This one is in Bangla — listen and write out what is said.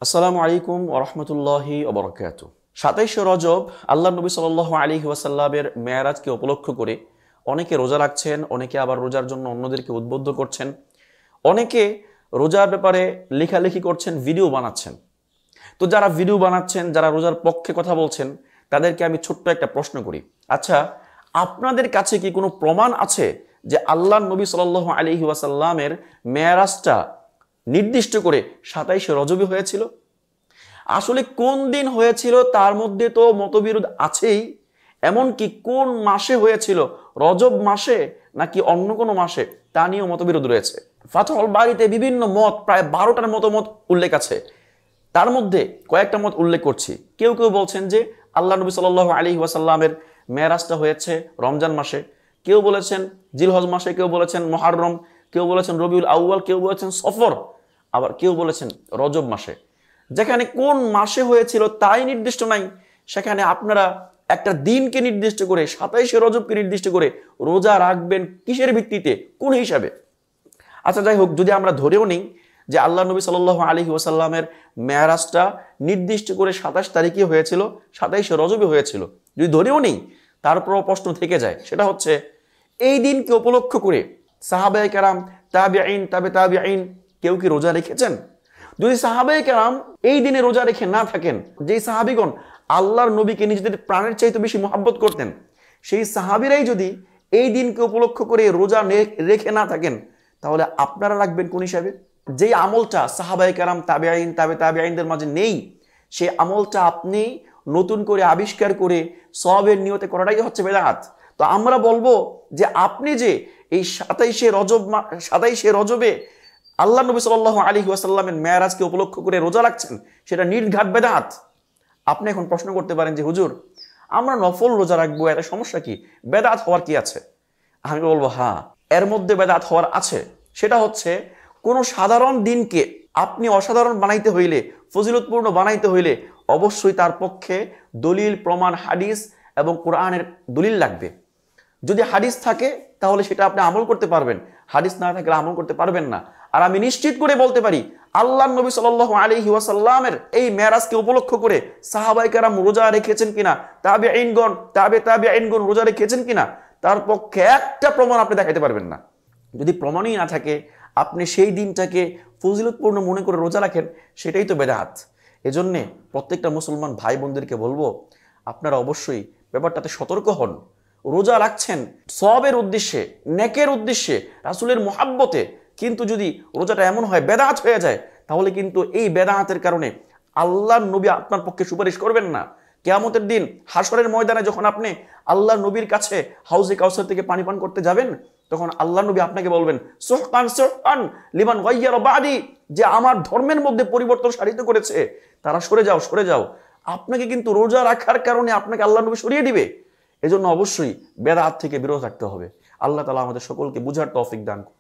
আসসালামু আলাইকুম ওয়া রাহমাতুল্লাহি ওয়া বারাকাতুহু। ২৭শে রজব আল্লাহর নবী সাল্লাল্লাহু আলাইহি ওয়াসাল্লামের মেরাজকে উপলক্ষ করে অনেকে রোজা রাখছেন, অনেকে আবার রোজার জন্য অন্যদেরকে উদ্বুদ্ধ করছেন, অনেকে রোজার ব্যাপারে লেখালেখি করছেন, ভিডিও বানাচ্ছেন। তো যারা ভিডিও বানাচ্ছেন, যারা রোজার পক্ষে কথা বলছেন, তাদেরকে আমি ছোট্ট একটা প্রশ্ন করি। আচ্ছা, আপনাদের কাছে কি কোনো প্রমাণ আছে যে আল্লাহর নবী সাল্লাল্লাহু আলাইহি ওয়াসাল্লামের মেরাজটা নির্দিষ্ট করে ২৭শে রজবে হয়েছিল? আসলে কোন দিন হয়েছিল তার মধ্যে তো মতবিরোধ আছেই। এমনকি কোন মাসে হয়েছিল, রজব মাসে নাকি অন্য কোনো মাসে, তা নিয়েও মতবিরোধ রয়েছে। ফাতহুল বারীতে বিভিন্ন মত, প্রায় ১২টার মতামত উল্লেখ আছে। তার মধ্যে কয়েকটা মত উল্লেখ করছি। কেউ কেউ বলছেন যে আল্লাহ নবী সাল্লাল্লাহু আলাইহি ওয়াসাল্লামের মেরাজটা হয়েছে রমজান মাসে, কেউ বলেছেন জিলহজ মাসে, কেউ বলেছেন মুহররম, কেউ বলেছেন রবিউল আউয়াল, কেউ বলেছেন সফর, আবার কেউ বলেছেন রজব মাসে। যেখানে কোন মাসে হয়েছিল তাই নির্দিষ্ট নাই, সেখানে আপনারা একটা দিনকে নির্দিষ্ট করে ২৭শে রজবকে নির্দিষ্ট করে রোজা রাখবেন কিসের ভিত্তিতে, কোন হিসাবে? আচ্ছা যাই হোক, যদি আমরা ধরেও নিই যে আল্লাহ নবী সাল্লাল্লাহু আলাইহি ওয়াসাল্লামের মেরাজটা নির্দিষ্ট করে ২৭ তারিখে হয়েছিল, ২৭শে রজবে হয়েছিল, যদি ধরেও নেই, তারপরও প্রশ্ন থেকে যায়। সেটা হচ্ছে, এই দিনকে উপলক্ষ করে সাহাবায়ে কেরাম, তাবিঈন, তাবিঈন কেউ কি রোজা রেখেছেন? যদি সাহাবায়ে কেরাম এই দিনে রোজা রেখে না থাকেন, যেই সাহাবীগণ আল্লাহর নবীকে নিজেদের প্রাণের চাইতে বেশি মহব্বত করতেন, সেই সাহাবীরাই যদি এই দিনকে উপলক্ষ করে রোজা রেখে না থাকেন, তাহলে আপনারা রাখবেন কোন হিসাবে? যেই আমলটা সাহাবায়ে কেরাম, তাবিঈন, তাবিঈনদের মাঝে নেই, সেই আমলটা আপনি নতুন করে আবিষ্কার করে সওয়াবের নিয়তে করাটাই হচ্ছে বেদাত। তো আমরা বলবো যে আপনি যে এই ২৭শে রজবে আল্লাহ নবী সাল্লাল্লাহু আলাইহি ওয়াসাল্লামের মেরাজকে উপলক্ষ করে রোজা রাখছেন, সেটা নির্ঘাত বেদাত। আপনি এখন প্রশ্ন করতে পারেন যে হুজুর, আমরা নফল রোজা রাখবো, এর সমস্যা কি? বেদাত হওয়ার কি আছে? আমি বলবো হ্যাঁ, এর মধ্যে বেদাত হওয়ার আছে। সেটা হচ্ছে, কোনো সাধারণ দিনকে আপনি অসাধারণ বানাইতে হইলে, ফজিলতপূর্ণ বানাইতে হইলে অবশ্যই তার পক্ষে দলিল, প্রমাণ, হাদিস এবং কোরআনের দলিল লাগবে। যদি হাদিস থাকে তাহলে সেটা আপনি আমল করতে পারবেন, হাদিস না থাকলে আমল করতে পারবেন না। আর আমি নিশ্চিত করে বলতে পারি, আল্লাহর নবী সাল্লাল্লাহু আলাইহি ওয়াসাল্লামের এই মেরাজকে উপলক্ষ করে সাহাবায়ে কেরাম রোজা রেখেছেন কিনা, তাবিঈনগণ রোজা রেখেছেন কিনা, তার পক্ষে একটা প্রমাণ আপনি দেখাতে পারবেন না। যদি প্রমাণই না থাকে, আপনি সেই দিনটাকে ফজিলতপূর্ণ মনে করে রোজা রাখেন, সেটাই তো বেদাত। এজন্যে প্রত্যেকটা মুসলমান ভাই বোনদেরকে বলবো, আপনারা অবশ্যই ব্যাপারটাতে সতর্ক হন। রোজা রাখছেন সওয়াবের উদ্দেশ্যে, নেকের উদ্দেশ্যে, রাসূলের মুহাব্বতে, কিন্তু যদি রোজাটা এমন হয় বেদাত হয়ে যায়, তাহলে কিন্তু এই বেদাতের কারণে আল্লাহর নবী আপনার পক্ষে সুপারিশ করবেন না। কিয়ামতের দিন হাশরের ময়দানে যখন আপনি আল্লাহর নবীর কাছে হাউজে কাউসার থেকে পানি পান করতে যাবেন, তখন আল্লাহর নবী আপনাকে বলবেন, সুহকান সুহকান লিমান গায়্যারা বাদি, যে আমার ধর্মের মধ্যে পরিবর্তন সাধিত করেছে, তারা সরে যাও, সরে যাও। আপনাকে কিন্তু রোজা রাখার কারণে আপনাকে আল্লাহর নবী সরিয়ে দিবে। এজন্য অবশ্যই বেদাত থেকে বিরত থাকতে হবে। আল্লাহ তাআলা আমাদের সকলকে বুঝার তৌফিক দান করুন।